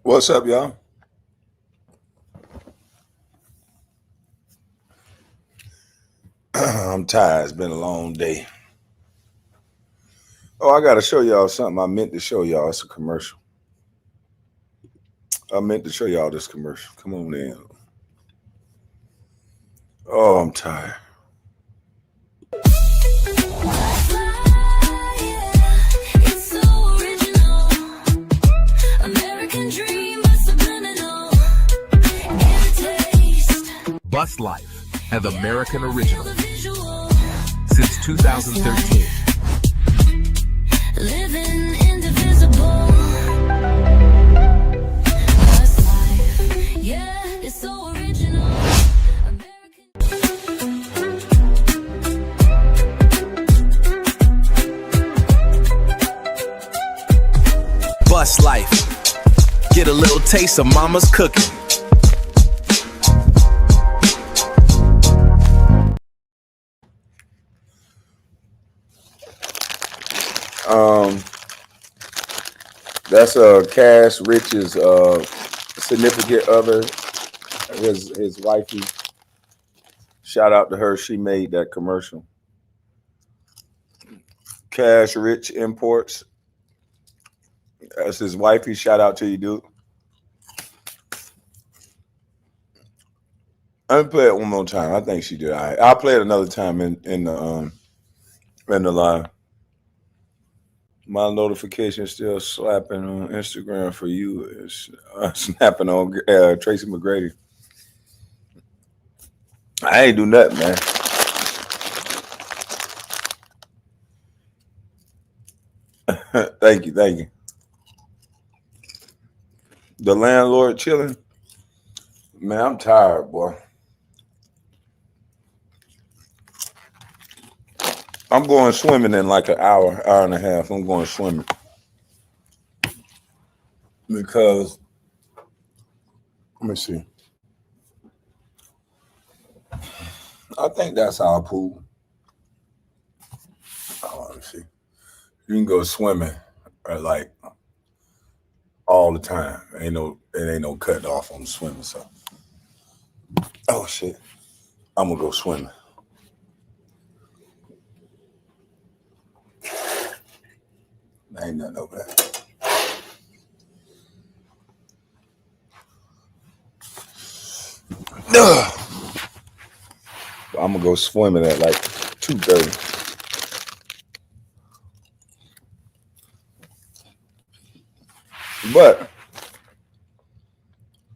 What's up, y'all? I'm tired. It's been a long day. Oh, I got to show y'all something I meant to show y'all. It's a commercial. I meant to show y'all this commercial. Come on in. Oh, I'm tired. Bus Life, an American original. Since 2013. Living indivisible. Bus Life, yeah, it's so original. Bus Life, get a little taste of mama's cooking. That's Cash Rich's significant other, his wifey. Shout out to her. She made that commercial. Cash Rich Imports. That's his wifey. Shout out to you, dude. I'll play it one more time. I think she did. I'll play it another time in the live. My notification still slapping on Instagram for you. It's snapping on Tracy McGrady. I ain't do nothing, man. Thank you. The landlord chilling. Man, I'm tired, boy. I'm going swimming in like an hour and a half. I'm going swimming because let me see. I think that's our pool. Oh, let me see. You can go swimming like all the time. It ain't no cut off on the swimming. So, oh shit, I'm gonna go swimming. Ain't nothing over there. I'm gonna go swimming at like 2:30. But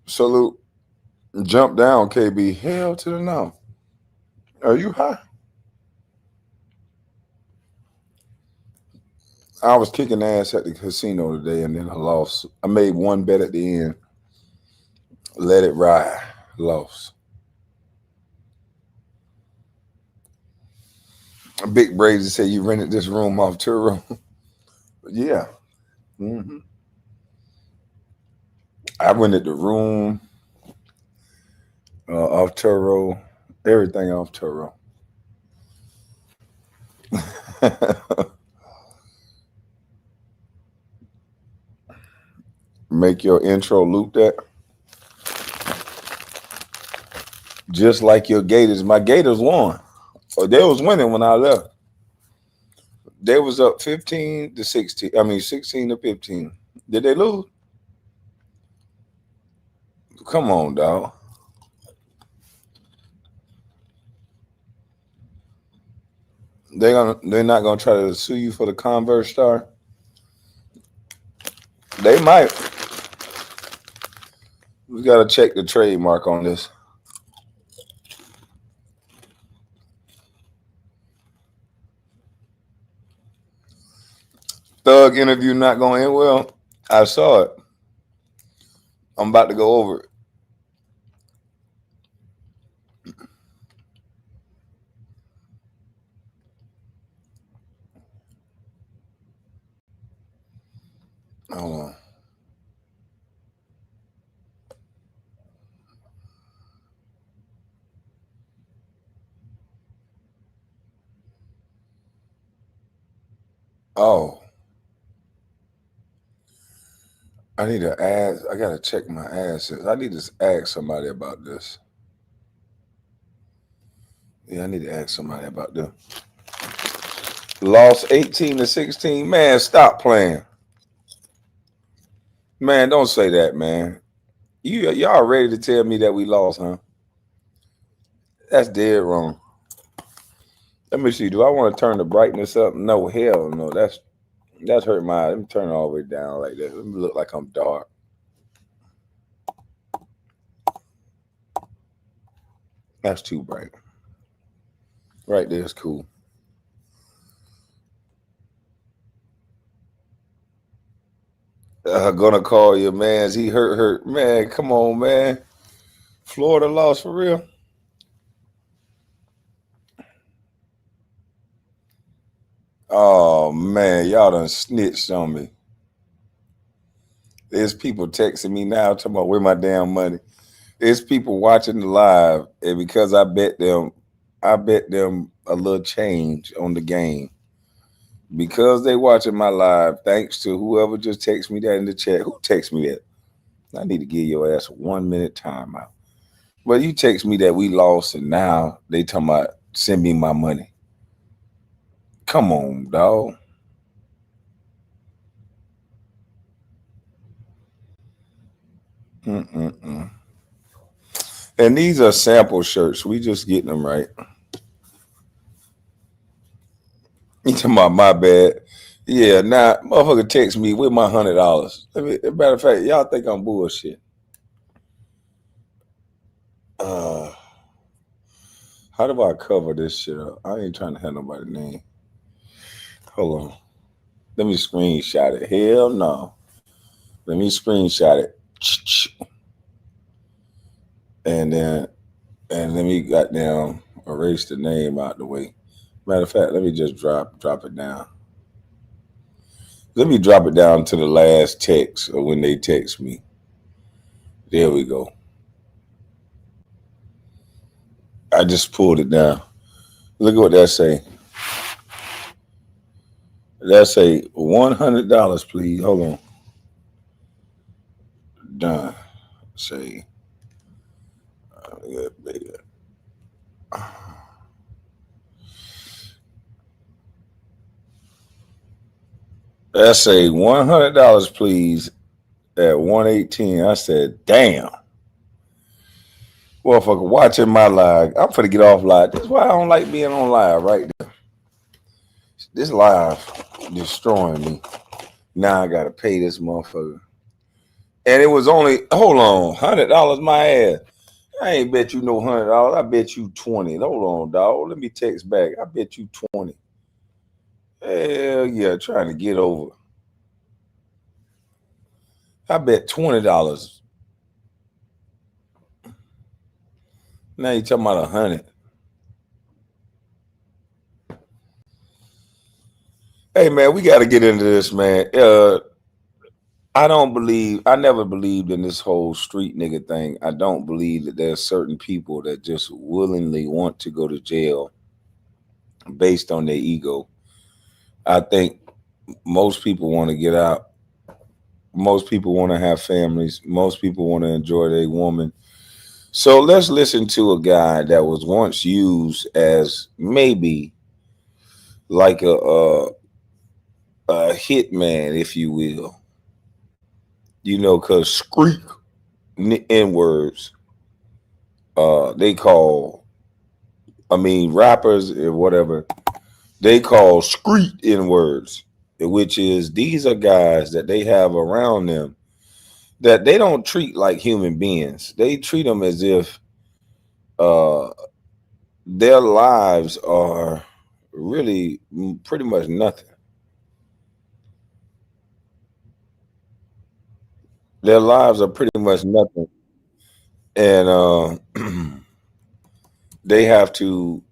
salute, jump down, KB. Hell to the no. Are you high? I was kicking ass at the casino today, and then I lost. I made one bet at the end. Let it ride. Lost. Big Brady said you rented this room off Turo. Yeah. Mm-hmm. I rented the room off Turo. Everything off Turo. Make your intro loop that. Just like your Gators. My Gators won. So they was winning when I left. They was up 15 to 16. I mean 16 to 15. Did they lose? Come on, dog. They're not gonna try to sue you for the Converse star. They might. We gotta check the trademark on this. Thug interview not going in well. I saw it. I'm about to go over it. Hold on. Oh. I need to ask. I gotta check my assets. I need to ask somebody about this. Yeah, I need to ask somebody about this. Lost 18-16. Man, stop playing. Man, don't say that, man. Y'all ready to tell me that we lost, huh? That's dead wrong. Let me see. Do I want to turn the brightness up? No, hell no. That's hurt my. Let me turn it all the way down like that. Let me look like I'm dark. That's too bright. Right there's cool. Gonna call you, man. He hurt. Man, come on, man. Florida lost for real. Oh man, y'all done snitched on me. There's people texting me now talking about where my damn money. There's people watching the live, and because I bet them a little change on the game. Because they watching my live, thanks to whoever just texted me that in the chat. Who texted me that? I need to give your ass a 1 minute timeout. But you text me that we lost and now they talking about send me my money. Come on, dog. Mm-mm-mm. And these are sample shirts. We just getting them right. You talking about my bad. Yeah, now motherfucker text me with my $100. Matter of fact, y'all think I'm bullshit. How do I cover this shit up? I ain't trying to have nobody's name. Hold on. Let me screenshot it. Hell no. Let me screenshot it. And then let me goddamn erase the name out the way. Matter of fact, let me just drop it down. Let me drop it down to the last text or when they text me. There we go. I just pulled it down. Look at what that say. That say $100, please. Hold on. Done. Say. That say $100, please. At 118. I said, damn. Motherfucker watching my live. I'm finna get off live. That's why I don't like being on live right there. This live destroying me. Now I gotta pay this motherfucker. And it was only, hold on, $100 my ass. I ain't bet you no $100. I bet you 20. Hold on, dog. Let me text back. I bet you 20. Hell yeah, trying to get over. I bet $20. Now you talking about 100. Hey man, we got to get into this, man. I never believed in this whole street nigga thing. I don't believe that there's certain people that just willingly want to go to jail based on their ego. I think most people want to get out. Most people want to have families. Most people want to enjoy their woman. So let's listen to a guy that was once used as maybe like a hitman, if you will. You know, because street N words, they call, rappers or whatever, they call street N words, which is these are guys that they have around them that they don't treat like human beings. They treat them as if their lives are really pretty much nothing. Their lives are pretty much nothing. And they have to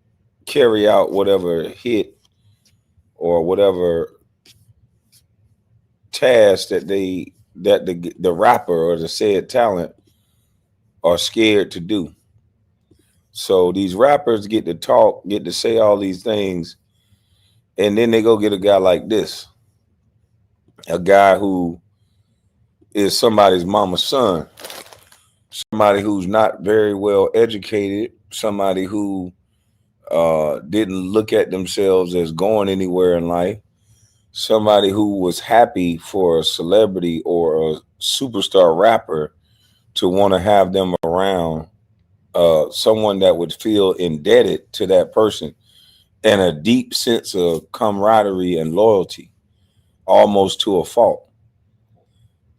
carry out whatever hit or whatever task that the rapper or the said talent are scared to do. So these rappers get to talk, get to say all these things, and then they go get a guy like this, a guy who is somebody's mama's son, somebody who's not very well educated, somebody who didn't look at themselves as going anywhere in life, somebody who was happy for a celebrity or a superstar rapper to want to have them around, someone that would feel indebted to that person and a deep sense of camaraderie and loyalty, almost to a fault.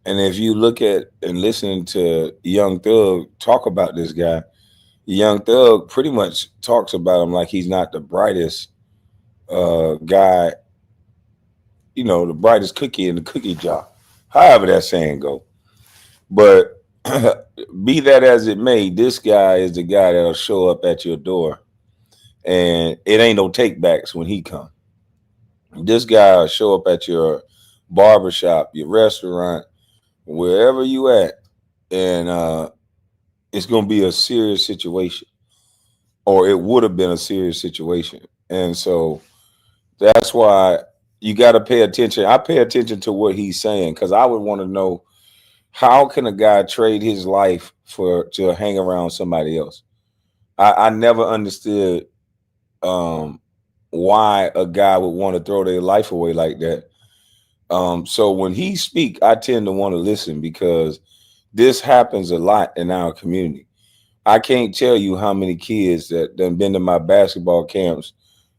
And if you look at and listen to Young Thug talk about this guy, Young Thug pretty much talks about him like he's not the brightest guy, the brightest cookie in the cookie jar. However that saying go. But be that as it may, this guy is the guy that'll show up at your door, and it ain't no takebacks when he come. This guy will show up at your barbershop, your restaurant, wherever you at, and it's gonna be a serious situation, or it would have been a serious situation. And so that's why you got to pay attention. I pay attention to what he's saying because I would want to know, how can a guy trade his life to hang around somebody else? I never understood why a guy would want to throw their life away like that. So when he speak, I tend to want to listen because this happens a lot in our community. I can't tell you how many kids that done been to my basketball camps,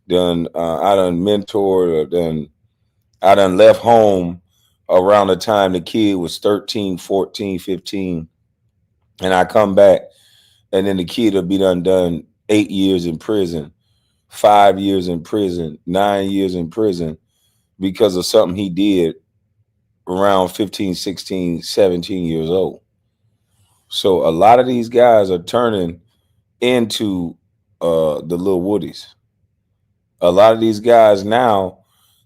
I done mentored, or I done left home around the time the kid was 13, 14, 15, and I come back, and then the kid will be done 8 years in prison, 5 years in prison, 9 years in prison because of something he did around 15, 16, 17 years old. So a lot of these guys are turning into the little woodies. A lot of these guys now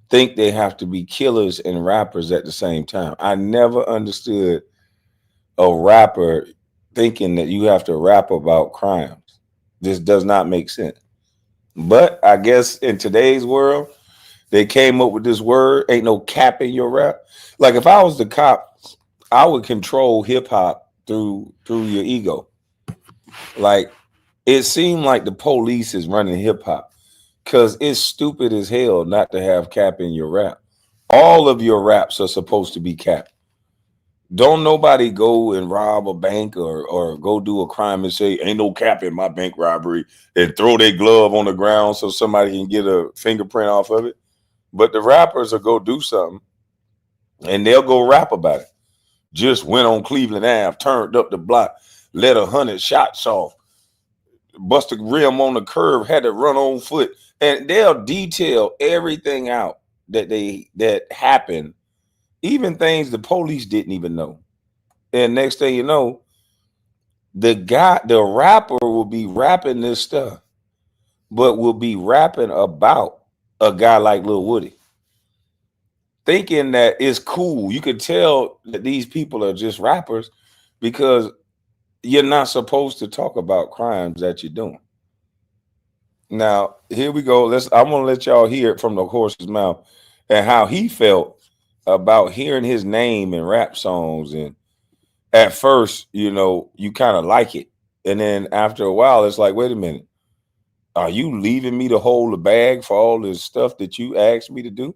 think they have to be killers and rappers at the same time. I never understood a rapper thinking that you have to rap about crimes. This does not make sense. But I guess in today's world, they came up with this word, ain't no cap in your rap. Like if I was the cop, I would control hip hop through your ego. Like it seemed like the police is running hip hop because it's stupid as hell not to have cap in your rap. All of your raps are supposed to be cap. Don't nobody go and rob a bank or go do a crime and say, ain't no cap in my bank robbery, and throw their glove on the ground so somebody can get a fingerprint off of it. But the rappers will go do something and they'll go rap about it. Just went on Cleveland Ave, turned up the block, let 100 shots off, bust a rim on the curb, had to run on foot. And they'll detail everything out that happened, even things the police didn't even know. And next thing you know, the rapper will be rapping this stuff, but will be rapping about a guy like Lil Woody, thinking that it's cool. You could tell that these people are just rappers because you're not supposed to talk about crimes that you're doing. Now, here we go. I'm gonna let y'all hear it from the horse's mouth and how he felt about hearing his name in rap songs. And at first, you kind of like it. And then after a while, it's like, wait a minute, are you leaving me to hold the bag for all this stuff that you asked me to do?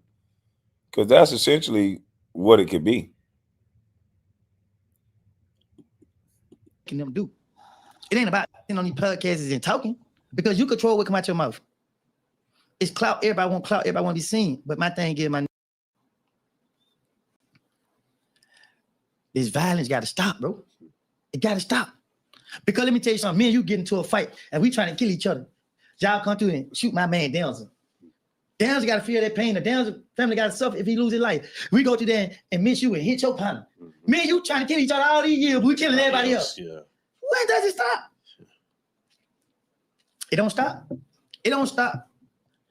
Because that's essentially what it could be. Can them do? It ain't about sitting on these podcasts and talking because you control what come out your mouth. It's clout. Everybody want clout. Everybody want to be seen. But my thing is, this violence got to stop, bro. It got to stop. Because let me tell you something. Me and you get into a fight and we trying to kill each other. Y'all come through and shoot my man Denzel. Denzel got to feel that pain. The Denzel family got to suffer if he lose his life. We go to there and miss you and hit your partner. Me and you trying to kill each other all these years, but we killing everybody else. Yeah. When does it stop? It don't stop. It don't stop.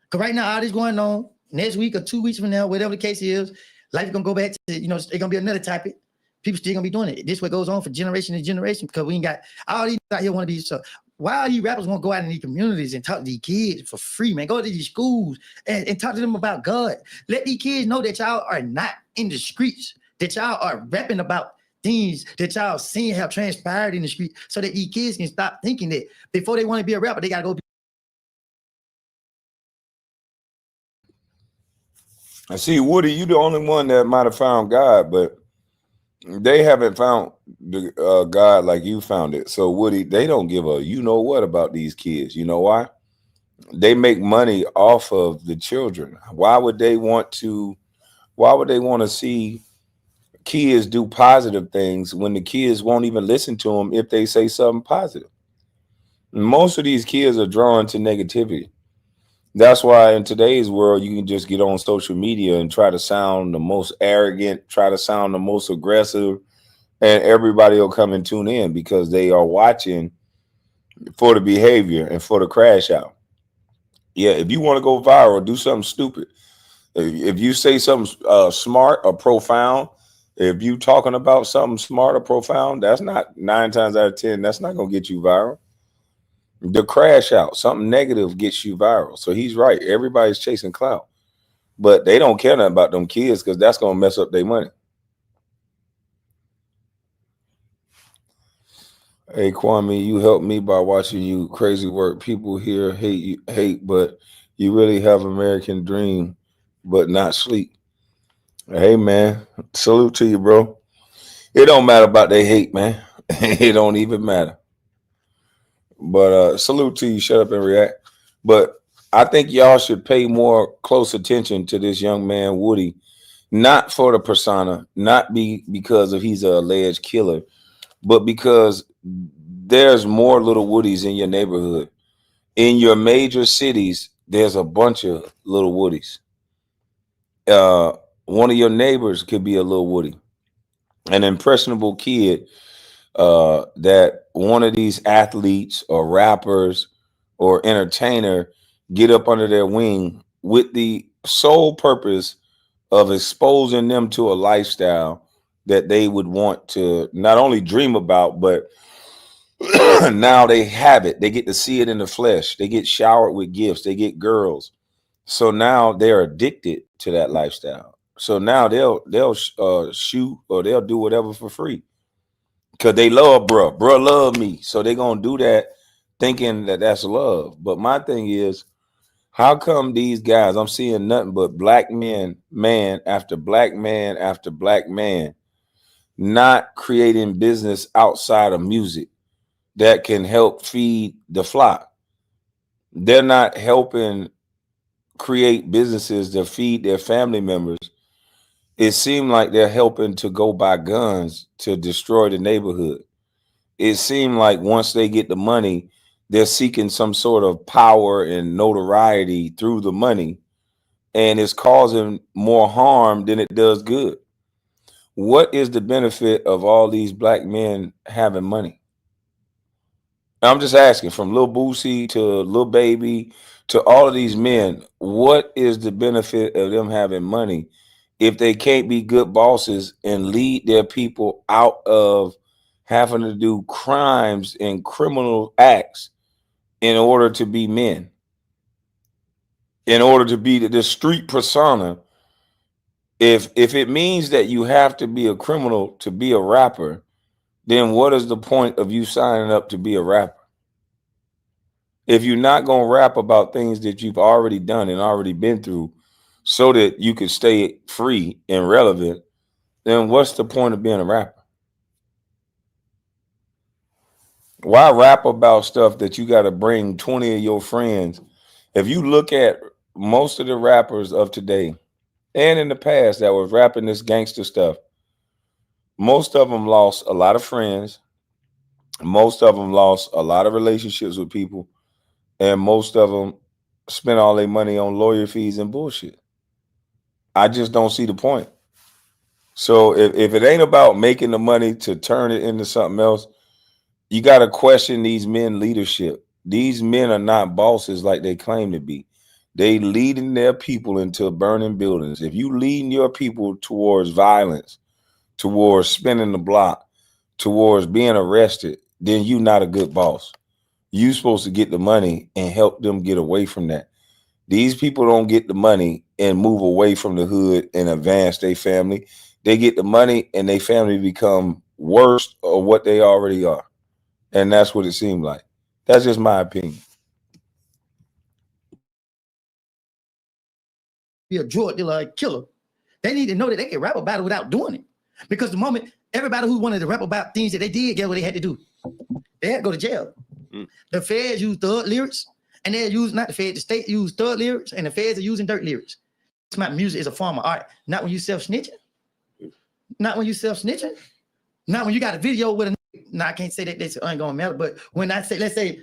Because right now, all this going on, next week or 2 weeks from now, whatever the case is, life is going to go back to, it's going to be another topic. People still going to be doing it. This what goes on for generation to generation because we ain't got, all these out here want to be, so why are these rappers want to go out in these communities and talk to these kids for free, man? Go to these schools and talk to them about God. Let these kids know that y'all are not in the streets, that y'all are rapping about things that y'all seen have transpired in the street so that these kids can stop thinking that before they want to be a rapper, they gotta go be. I see, Woody, you the only one that might have found God, but they haven't found the God like you found it. So, Woody, they don't give a you know what about these kids. You know why? They make money off of the children. Why would they want to? Why would they want to see kids do positive things when the kids won't even listen to them if they say something positive? Most of these kids are drawn to negativity. That's why in today's world, you can just get on social media and try to sound the most arrogant, try to sound the most aggressive, and everybody will come and tune in because they are watching for the behavior and for the crash out. Yeah, if you want to go viral, do something stupid. If you say something smart or profound, if you talking about something smart or profound, that's not 9 times out of 10, that's not going to get you viral. The crash out, something negative gets you viral. So he's right. Everybody's chasing clout, but they don't care nothing about them kids because that's going to mess up their money. Hey Kwame, you helped me by watching you crazy work. People here hate, but you really have American dream, but not sleep. Hey man, salute to you, bro. It don't matter about they hate, man. It don't even matter. But salute to you. Shut up and react. But I think y'all should pay more close attention to this young man Woody, not for the persona, not because of he's a alleged killer, but because there's more little Woodies in your neighborhood. In your major cities, there's a bunch of little Woodies. Uh, One of your neighbors could be a little Woody, an impressionable kid that one of these athletes or rappers or entertainer get up under their wing with the sole purpose of exposing them to a lifestyle that they would want to not only dream about, but now they have it. They get to see it in the flesh. They get showered with gifts. They get girls. So now they're addicted to that lifestyle. So now they'll shoot or they'll do whatever for free because they love bruh. Bruh love me. So they gonna do that thinking that that's love. But my thing is, how come these guys? I'm seeing nothing but black men, man after black man after black man, not creating business outside of music that can help feed the flock. They're not helping create businesses to feed their family members. It seemed like they're helping to go buy guns to destroy the neighborhood. It seemed like once they get the money, they're seeking some sort of power and notoriety through the money, and it's causing more harm than it does good. What is the benefit of all these black men having money? I'm just asking, from Lil Boosie to Lil Baby to all of these men, what is the benefit of them having money if they can't be good bosses and lead their people out of having to do crimes and criminal acts in order to be men, in order to be the street persona? If it means that you have to be a criminal to be a rapper, then what is the point of you signing up to be a rapper? If you're not going to rap about things that you've already done and already been through so that you can stay free and relevant, then what's the point of being a rapper? Why rap about stuff that you got to bring 20 of your friends? If you look at most of the rappers of today and in the past that was rapping this gangster stuff, most of them lost a lot of friends. Most of them lost a lot of relationships with people. And most of them spent all their money on lawyer fees and bullshit. I just don't see the point. So if it ain't about making the money to turn it into something else, you got to question these men leadership. These men are not bosses like they claim to be. They leading their people into burning buildings. If you leading your people towards violence, towards spinning the block, towards being arrested, then you not a good boss. You supposed to get the money and help them get away from that. These people don't get the money and move away from the hood and advance their family. They get the money and their family become worse of what they already are. And that's what it seemed like. That's just my opinion. Be a drug dealer, a killer. They need to know that they can rap about it without doing it. Because the moment everybody who wanted to rap about things that they did, get what they had to do. They had to go to jail. The feds use thug lyrics, and they use not the feds, the state use thug lyrics, and the feds are using dirt lyrics. It's my music is a form of art, not when you self-snitching. Not when you self-snitching. Not when you got a video with a I can't say that this ain't gonna matter, but when I say, let's say,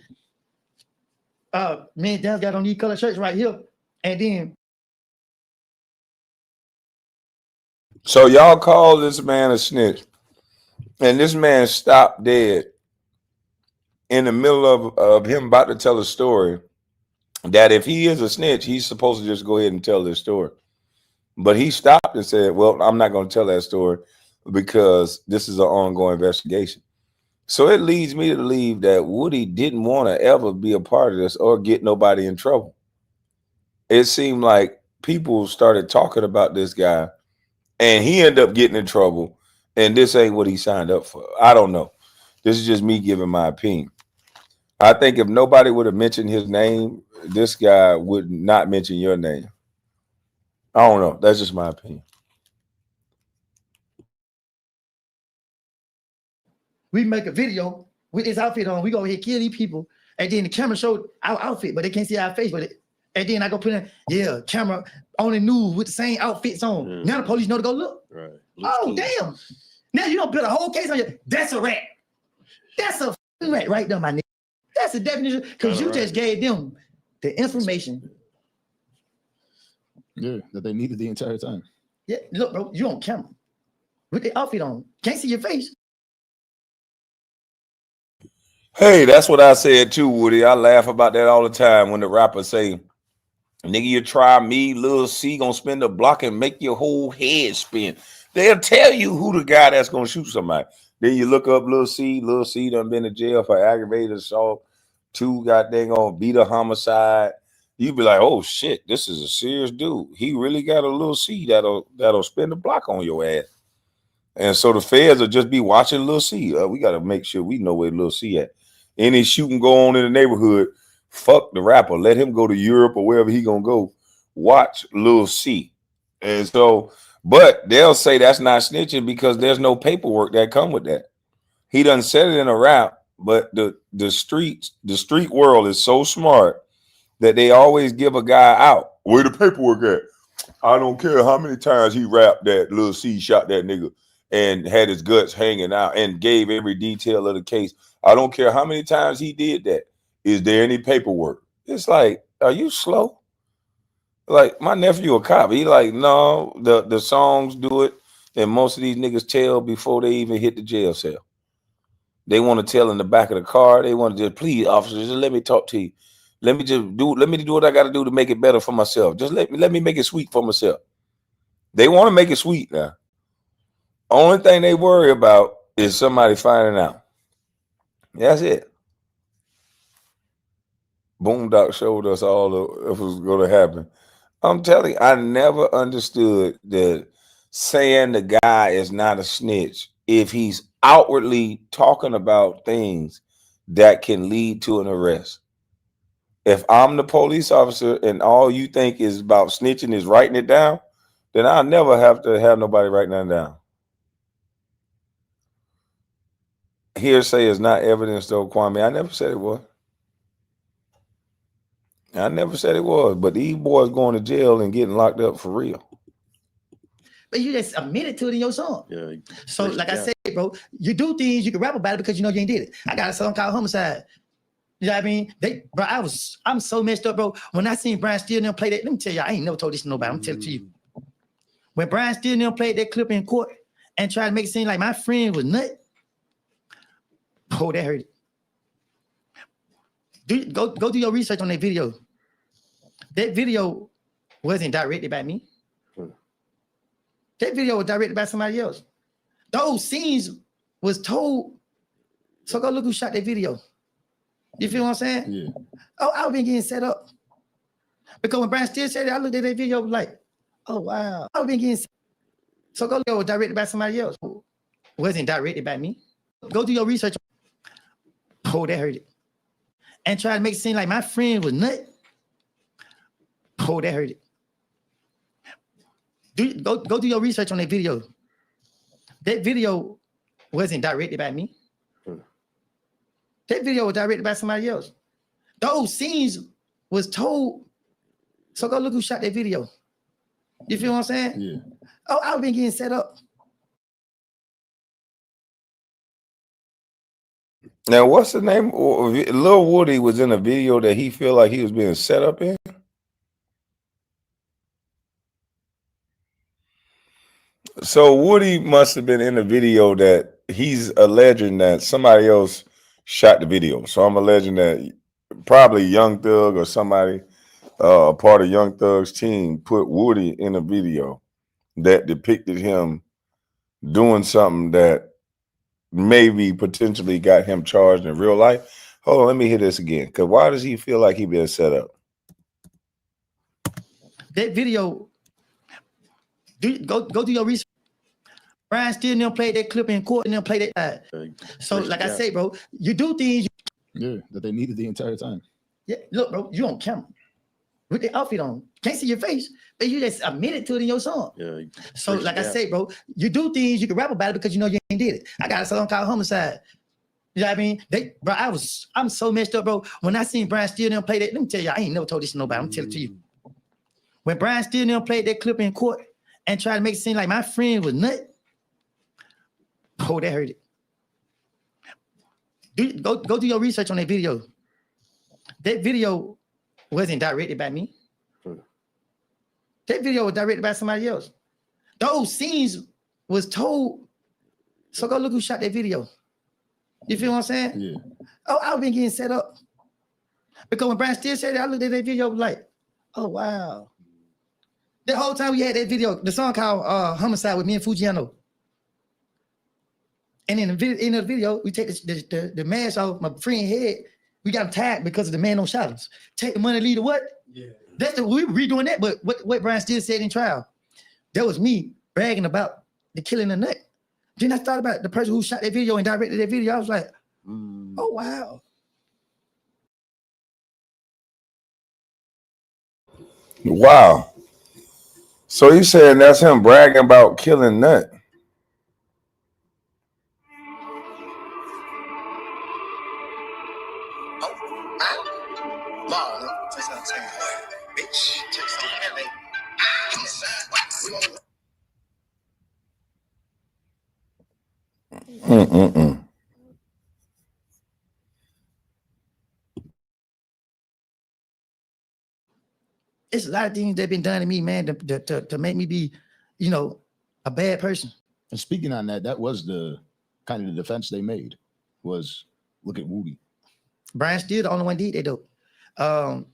me and Dan's got on these color shirts right here, and then So y'all call this man a snitch, and this man stopped dead in the middle of him about to tell a story that if he is a snitch, he's supposed to just go ahead and tell this story. But he stopped and said, well, I'm not going to tell that story because this is an ongoing investigation. So it leads me to believe that Woody didn't want to ever be a part of this or get nobody in trouble. It seemed like people started talking about this guy and he ended up getting in trouble. And this ain't what he signed up for. I don't know. This is just me giving my opinion. I think if nobody would have mentioned his name, this guy would not mention your name. I don't know. That's just my opinion. we make a video with this outfit on, we go ahead kill these people, and then the camera showed our outfit, but they can't see our face with it. And then I go put in, camera on the news with the same outfits on. Now the police know to go look. Right. Damn. Now you don't build a whole case on you. That's a rat. That's a rat right there, my nigga. That's the definition, because you just gave them the information. Yeah, that they needed the entire time. Yeah, look, bro, you on camera with the outfit on. Can't see your face. Hey, that's what I said too, Woody. I laugh about that all the time when the rappers say, nigga, you try me, Lil C gonna spin the block and make your whole head spin. They'll tell you who the guy that's gonna shoot somebody. Then you look up Lil C done been in jail for aggravated assault, 2 goddamn on beat a homicide. You be like, oh shit, this is a serious dude. He really got a Lil C that'll spin the block on your ass. And so the feds will just be watching Lil C. We got to make sure we know where Lil C at. Any shooting go on in the neighborhood, fuck the rapper. Let him go to Europe or wherever he gonna go. Watch Lil C. And so, but they'll say that's not snitching because there's no paperwork that come with that. He done said it in a rap, but the street world is so smart that they always give a guy out. Where the paperwork at? I don't care how many times he rapped that Lil C shot that nigga and had his guts hanging out and gave every detail of the case. I don't care how many times he did that. Is there any paperwork? It's like, are you slow? Like, my nephew a cop. He like, no, the songs do it. And most of these niggas tell before they even hit the jail cell. They want to tell in the back of the car. They want to just, please, officers, just let me talk to you. Let me do what I got to do to make it better for myself. Just let me make it sweet for myself. They want to make it sweet now. Only thing they worry about is somebody finding out. That's it. Boondock showed us all if it was going to happen. I'm telling you, I never understood that saying the guy is not a snitch if he's outwardly talking about things that can lead to an arrest. If I'm the police officer and all you think is about snitching is writing it down, then I'll never have to have nobody writing that down. Hearsay is not evidence, though, Kwame. I never said it was. I never said it was, but these boys going to jail and getting locked up for real. But you just admitted to it in your song. Yeah. So, like I said, bro, you do things, you can rap about it because you know you ain't did it. I got a song called Homicide. You know what I mean? I'm so messed up, bro. When I seen Brian Steele and them play that, let me tell you, I ain't never told this to nobody. I'm telling it to you. When Brian Steele and them played that clip in court and tried to make it seem like my friend was nut, oh, that hurt it. Go do your research on that video. That video wasn't directed by me. That video was directed by somebody else. Those scenes was told. So go look who shot that video. You feel what I'm saying? Yeah. Oh, I've been getting set up. Because when Brian Steele said it, I looked at that video like, oh, wow. I've been getting set up. So go look, it was directed by somebody else. wasn't directed by me. Go do your research. Oh, that hurt it. And try to make it seem like my friend was nut. Oh, that hurt it. Go do your research on that video. That video wasn't directed by me. That video was directed by somebody else. Those scenes was told. So go look who shot that video. You feel what I'm saying? Yeah. Oh, I've been getting set up. Now, what's the name? Lil Woody was in a video that he feel like he was being set up in. So Woody must have been in a video that he's alleging that somebody else shot the video. So I'm alleging that probably Young Thug or somebody, part of Young Thug's team, put Woody in a video that depicted him doing something that maybe potentially got him charged in real life. Hold on, let me hear this again. Because why does he feel like he being set up? That video, go do your research. Brian still never played that clip in court and never played that. So, like I say, bro, you do things. Yeah, that they needed the entire time. Yeah, look, bro, you on camera with the outfit on. Can't see your face, but you just admitted to it in your song. Yeah. So, like I say, bro, you do things, you can rap about it because you know you ain't did it. I got a song called Homicide. You know what I mean? Bro, I'm so messed up, bro. When I seen Brian Steele them play that, let me tell you, I ain't never told this to nobody. I'm telling it to you. When Brian Steele them played that clip in court and tried to make it seem like my friend was nut. Oh, that hurt it. Go do your research on that video. That video wasn't directed by me. That video was directed by somebody else. Those scenes was told. So go look who shot that video. You feel what I'm saying? Yeah. Oh, I've been getting set up. Because when Brian Steele said that, I looked at that video like, oh, wow. The whole time we had that video, the song called Homicide with me and Fujiano. And in the video, we take the mask off my friend's head. We got him tagged because of the man on shot us. Take the money, lead to what? Yeah. We were redoing that, but what Brian Steele said in trial, that was me bragging about the killing of nut. Then I thought about the person who shot that video and directed that video. I was like, oh, wow. Wow. So you saying that's him bragging about killing nut? It's a lot of things that been done to me, man, to make me be, a bad person. And speaking on that, that was the kind of the defense they made was look at Woody. Brian Steele the only one did that though.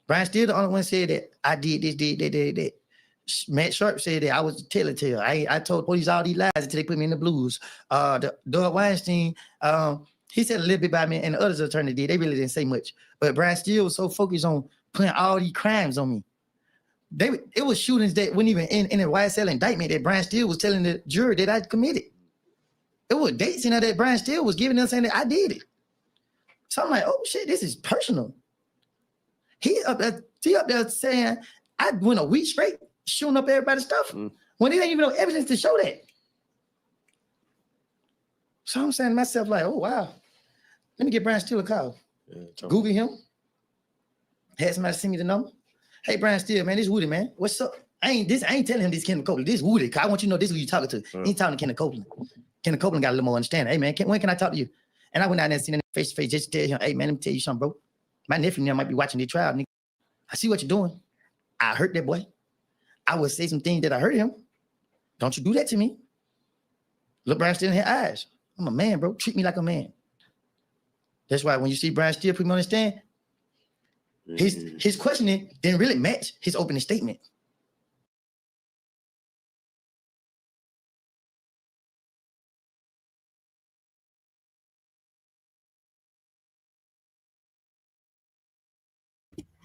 Brian Steele the only one said that I did this, did that. Matt Sharp said that I was telling to I told police all these lies until they put me in the blues. Doug Weinstein, he said a little bit about me, and the others attorney did. They really didn't say much. But Brian Steele was so focused on putting all these crimes on me. It was shootings that weren't even in a YSL indictment that Brian Steele was telling the jury that I committed. It was dates in there that Brian Steele was giving them saying that I did it. So I'm like, oh shit, this is personal. He up there saying I went a week straight shooting up everybody's stuff when there ain't even no evidence to show that. So I'm saying to myself like, oh wow, let me get Brian Steele a call. Google him. Had somebody send me the number. Hey, Brian Steele, man, this Woody, man. What's up? I ain't telling him this Kenneth Copeland. This Woody, cause I want you to know this is who you talking to. He ain't talking to Kenneth Copeland. Kenneth Copeland got a little more understanding. Hey, man, when can I talk to you? And I went out there and seen him face to face just to tell him, hey, man, let me tell you something, bro. My nephew now might be watching the trial, nigga. I see what you're doing. I hurt that boy. I would say some things that I hurt him. Don't you do that to me. Look Brian Steele in his eyes. I'm a man, bro. Treat me like a man. That's why when you see Brian Steele put me on the stand, his questioning didn't really match his opening statement.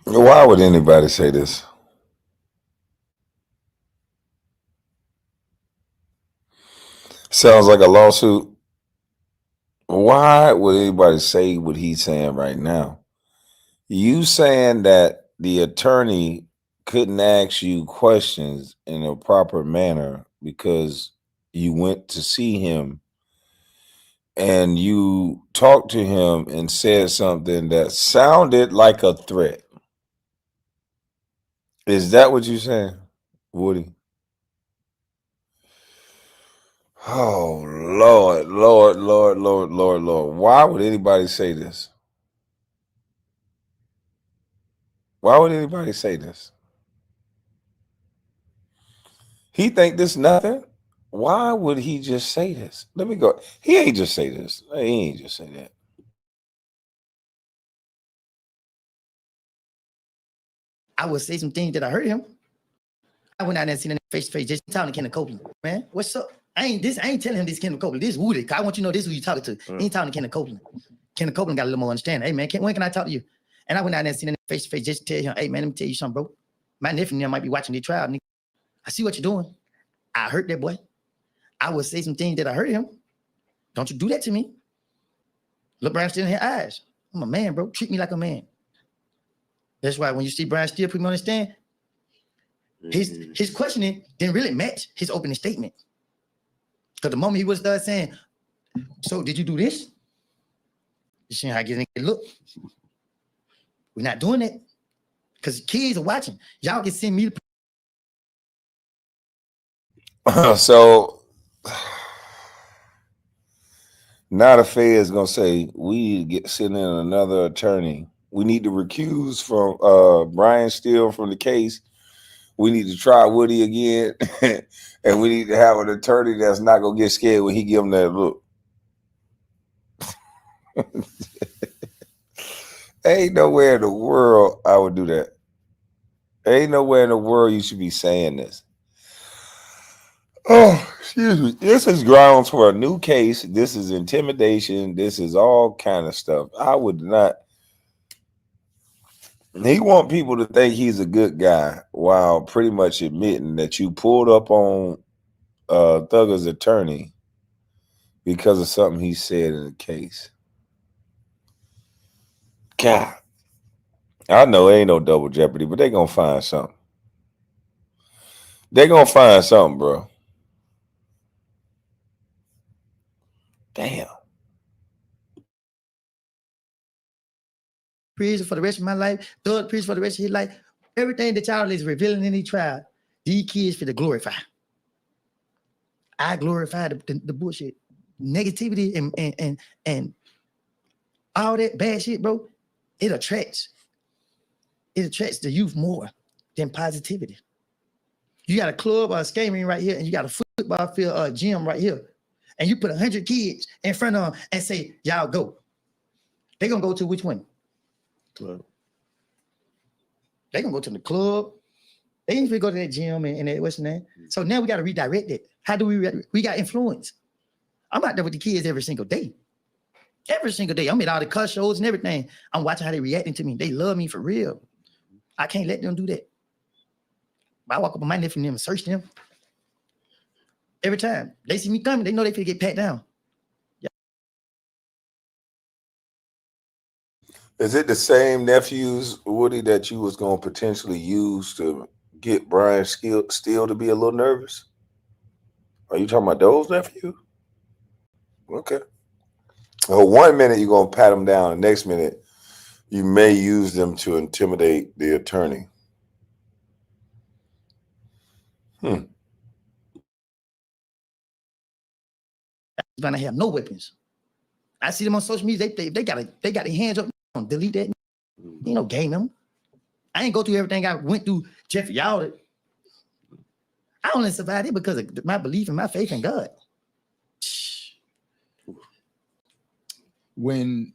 Why would anybody say this? Sounds like a lawsuit. Why would anybody say what he's saying right now? You saying that the attorney couldn't ask you questions in a proper manner because you went to see him and you talked to him and said something that sounded like a threat. Is that what you're saying, Woody? Oh, Lord, Lord, Lord, Lord, Lord, Lord. Why would anybody say this? Why would anybody say this? He think this nothing? Why would he just say this? Let me go. He ain't just say this. He ain't just say that. I would say some things that I hurt him. I went out there and seen him face to face, just talking to Kenneth Copeland. Man, what's up? I ain't telling him this Kenneth Copeland. This is Woody. 'Cause I want you to know this is who you talking to. He ain't talking to Kenneth Copeland. Kenneth Copeland got a little more understanding. Hey man, when can I talk to you? And I went out there and seen him face to face, just to tell him, hey man, let me tell you something, bro. My nephew and them might be watching the trial. Nigga. I see what you're doing. I hurt that boy. I would say some things that I hurt him. Don't you do that to me. Look Brian Steele in his eyes. I'm a man, bro. Treat me like a man. That's why when you see Brian Steele put me on the stand, his questioning didn't really match his opening statement. Because the moment he was done saying, so did you do this? You see how I get it look. We're not doing that. Because kids are watching. Y'all can send me So now the Fed is gonna say we need to send in another attorney. We need to recuse from Brian Steele from the case. We need to try Woody again, and we need to have an attorney that's not gonna get scared when he give him that look. Ain't nowhere in the world I would do that. Ain't nowhere in the world you should be saying this. Oh, excuse me. This is grounds for a new case. This is intimidation. This is all kind of stuff. I would not. He want people to think he's a good guy while pretty much admitting that you pulled up on Thugger's attorney because of something he said in the case. God, I know it ain't no double jeopardy, but they gonna find something. They gonna find something, bro. Damn. prison for the rest of my life, thug prison for the rest of his life. Everything that y'all is revealing in these trial, these kids for the glorify. I glorify the bullshit, negativity, and all that bad shit, bro. It attracts the youth more than positivity. You got a club or a skating ring right here, and you got a football field gym right here, and you put 100 kids in front of them and say, "Y'all go." They gonna go to which one? Club. They gonna go to the club. They ain't even go to that gym and that, what's the name? So now we got to redirect it. How do we got influence? I'm out there with the kids every single day. Every single day. I'm at all the cuss shows and everything. I'm watching how they reacting to me. They love me for real. I can't let them do that. I walk up on my nephew and them and search them. Every time they see me coming, they know they finna get pat down. Yeah. Is it the same nephews, Woody, that you was gonna potentially use to get Brian Steele to be a little nervous? Are you talking about those nephews? Okay. Well, 1 minute you're gonna pat them down, the next minute you may use them to intimidate the attorney. Gonna have no weapons. I see them on social media. They got their hands up. Delete that. You know, game them. I ain't go through everything I went through, Jeffrey. Y'all. I only survived it because of my belief and my faith in God. When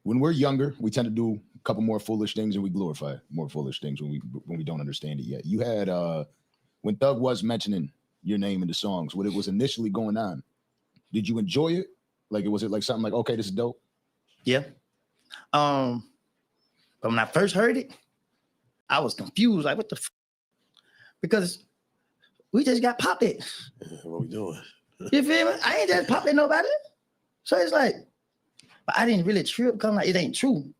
we're younger, we tend to do a couple more foolish things, and we glorify more foolish things when we don't understand it yet. You had when Thug was mentioning your name in the songs, when it was initially going on, did you enjoy it? Like, was it like something like, okay, this is dope? Yeah. But when I first heard it, I was confused. Like, what the because we just got popped it. What we doing? You feel me? I ain't just popping nobody. So it's like, but I didn't really trip. Come like it ain't true.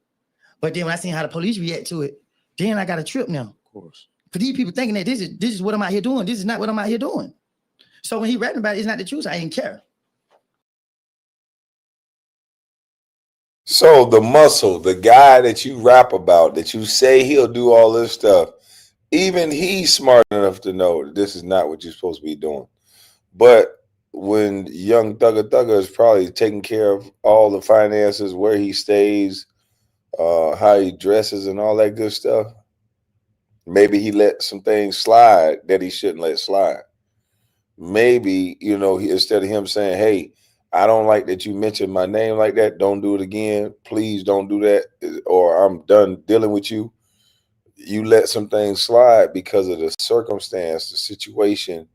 But then when I seen how the police react to it, then I got a trip now. Of course. For these people thinking that this is what I'm out here doing. This is not what I'm out here doing. So when he rapping about it, it's not the truth. I didn't care. So the muscle, the guy that you rap about, that you say he'll do all this stuff, even he's smart enough to know that this is not what you're supposed to be doing. But when young Thugger is probably taking care of all the finances, where he stays, how he dresses and all that good stuff, maybe he let some things slide that he shouldn't let slide. Maybe, instead of him saying, hey, I don't like that you mentioned my name like that. Don't do it again. Please don't do that. Or I'm done dealing with you. You let some things slide because of the circumstance, the situation,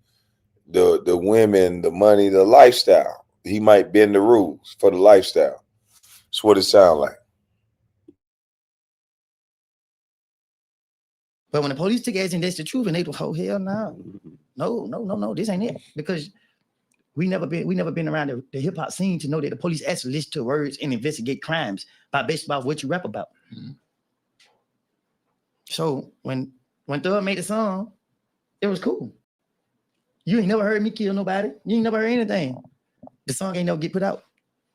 the women, the money, the lifestyle. He might bend the rules for the lifestyle. That's what it sounds like. But when the police took action, that's the truth, and they go, oh hell no, this ain't it. Because we never been around the hip hop scene to know that the police actually listen to words and investigate crimes based about what you rap about. Mm-hmm. So when Thug made the song, it was cool. You ain't never heard me kill nobody. You ain't never heard anything. The song ain't never get put out.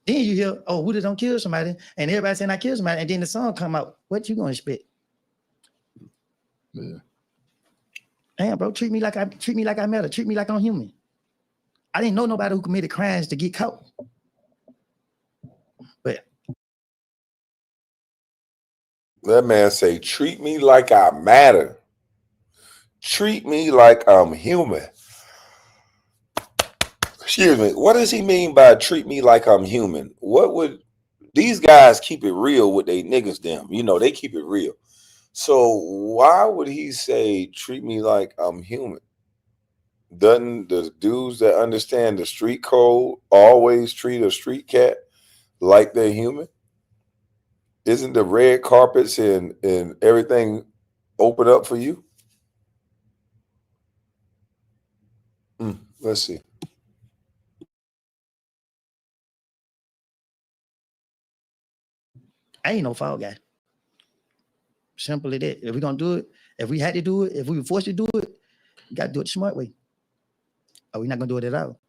Then you hear, oh, Wooda don't kill somebody, and everybody saying I killed somebody, and then the song come out. What you gonna expect? Yeah. Damn, bro, treat me like I matter. Treat me like I'm human. I didn't know nobody who committed crimes to get caught. But that man say, treat me like I matter. Treat me like I'm human. Excuse me. What does he mean by treat me like I'm human? What would these guys keep it real with they niggas them? They keep it real. So why would he say treat me like I'm human? Doesn't the dudes that understand the street code always treat a street cat like they're human? Isn't the red carpets and everything open up for you? Let's see. I ain't no fall guy. Simple as that. If we're gonna do it, if we had to do it, if we were forced to do it, you gotta do it the smart way. Or we're not gonna do it at all.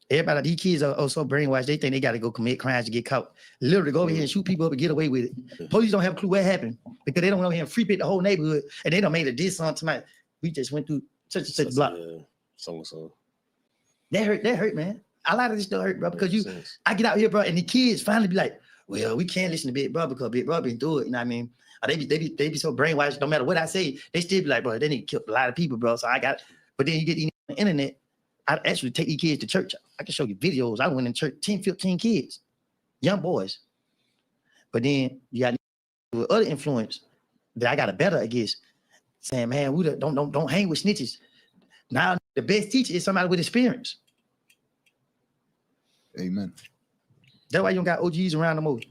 Everybody, these kids are so brainwashed, they think they gotta go commit crimes to get caught. Literally go over here and shoot people up and get away with it. Police don't have a clue what happened because they don't know here and free pit the whole neighborhood and they don't made a diss on tonight. We just went through such and such block. So. That hurt, man. A lot of this still hurt, bro, because I get out here, bro, and the kids finally be like, well, we can't listen to Big Bro because Big Bro been through it. You know what I mean? They be so brainwashed. No matter what I say, they still be like, bro, they need to kill a lot of people, bro. So but then you get on the internet. I actually take these kids to church. I can show you videos. I went in church, 10, 15 kids, young boys. But then you got other influence that I got a better against, saying, man, we don't hang with snitches. Now the best teacher is somebody with experience. Amen. That's why you don't got OGs around the most.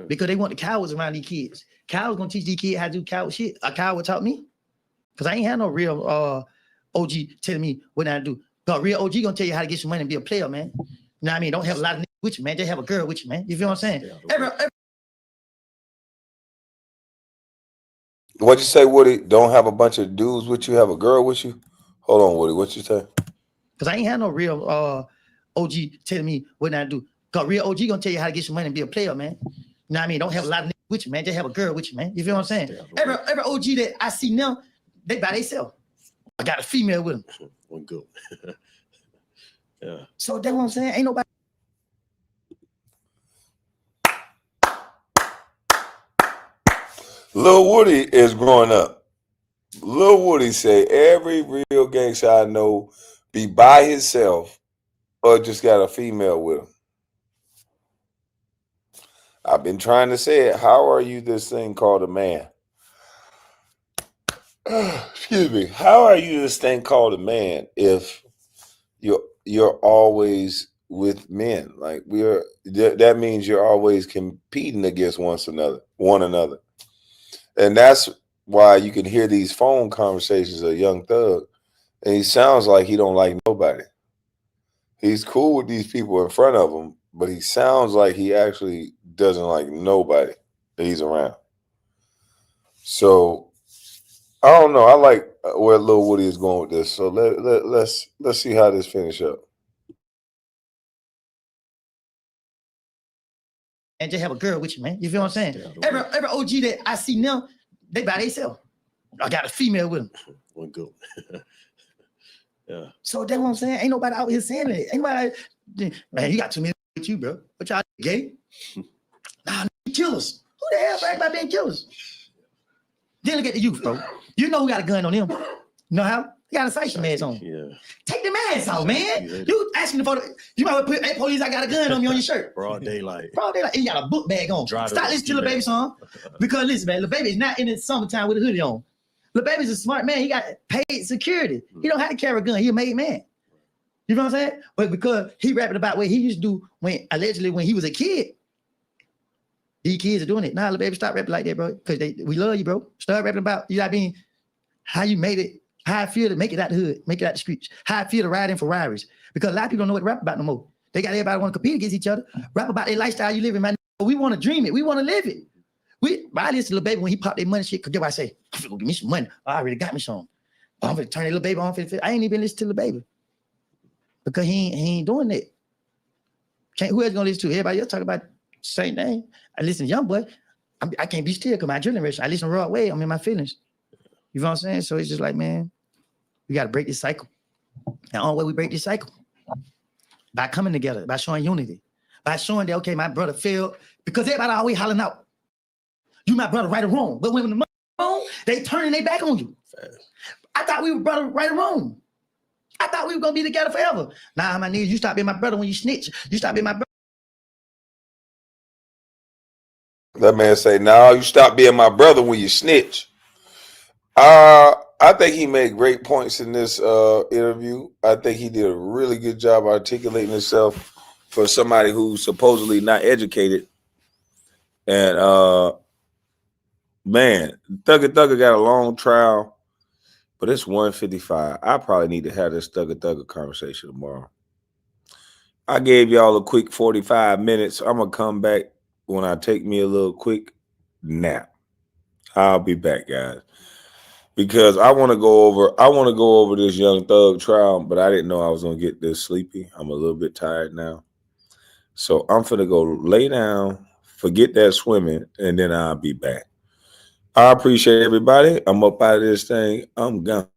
Because they want the cowards around these kids. Cowards gonna teach these kids how to do coward shit. A coward taught me. Because I ain't had no real OG telling me what I do. But real OG gonna tell you how to get some money and be a player, man. You know what I mean? Don't have a lot of niggas with you, man. Just have a girl with you, man. You feel what I'm saying? What'd you say, Woody? Don't have a bunch of dudes with you, have a girl with you? Hold on, Woody. What you say? Because I ain't had no real OG telling me what I do. Because real OG gonna tell you how to get some money and be a player, man. You know what I mean? Don't have a lot of niggas with you, man. Just have a girl with you, man. You feel what I'm saying? Every OG that I see now, they by themselves. I got a female with them. One good. Yeah. So that's what I'm saying. Ain't nobody. Lil Woody is growing up. Lil Woody say every real gangster I know be by himself or just got a female with him. I've been trying to say it. How are you this thing called a man? Excuse me. How are you this thing called a man if you're always with men? Like that means you're always competing against one another. And that's why you can hear these phone conversations of Young Thug, and he sounds like he don't like nobody. He's cool with these people in front of him, but he sounds like he actually doesn't like nobody that he's around. So I don't know. I like where Lil Woody is going with this. So let's see how this finish up. And just have a girl with you, man. You feel what I'm saying? Every OG that I see now, they by themselves. I got a female with them. One good. Yeah. So that's what I'm saying. Ain't nobody out here saying it. Ain't nobody, man, you got too many with you, bro. What y'all gay? Nah, killers. Who the hell brag about being killers? Then look at the youth, bro. You know who got a gun on them. You know how? He got a Sight mask on. Yeah. Take the mask off, man. You asking for the, you might put, hey, police, I got a gun on me on your shirt. Broad daylight. Broad daylight. And you got a book bag on. Stop listening to Lil Baby song. Because listen, man, Lil Baby is not in the summertime with a hoodie on. Lil Baby's a smart man. He got paid security. He don't have to carry a gun. He a made man. You know what I'm saying? But because he rapping about what he used to do when allegedly when he was a kid, these kids are doing it. Nah, Lil Baby, stop rapping like that, bro. Because we love you, bro. Start rapping about you know what I mean, how you made it, how I feel to make it out the hood, make it out the streets, how I feel to ride in Ferraris. Because a lot of people don't know what to rap about no more. They got everybody want to compete against each other. Rap about their lifestyle you living, man. We want to dream it. We want to live it. I listen to Lil Baby when he pop their money shit. Cause get what I say, I'm gonna give me some money. I already got me some. I'm gonna turn that Lil Baby on. I ain't even listen to Lil Baby because he ain't doing that. Who else gonna listen to? Everybody else talk about the same thing. I listen to Young Boy. I can't be still because my generation. I listen to Raw Way. I'm in my feelings. You know what I'm saying? So it's just like, man, we got to break this cycle. And the only way we break this cycle by coming together, by showing unity, by showing that okay, my brother failed because everybody always hollering out. You my brother, right or wrong. But when the money wrong, they turning their back on you. I thought we were brother, right or wrong. I thought we were gonna be together forever. Nah, my nigga, you stop being my brother when you snitch. You stop being my brother. That man say, "No, you stop being my brother when you snitch." I think he made great points in this interview. I think he did a really good job articulating himself for somebody who's supposedly not educated. And man, Thugger got a long trial, but it's 1:55. I probably need to have this Thugger conversation tomorrow. I gave y'all a quick 45 minutes. I'm gonna come back when I take me a little quick nap. I'll be back, guys. Because I want to go over this Young Thug trial, but I didn't know I was gonna get this sleepy. I'm a little bit tired now. So I'm finna go lay down, forget that swimming, and then I'll be back. I appreciate everybody. I'm up out of this thing. I'm gone.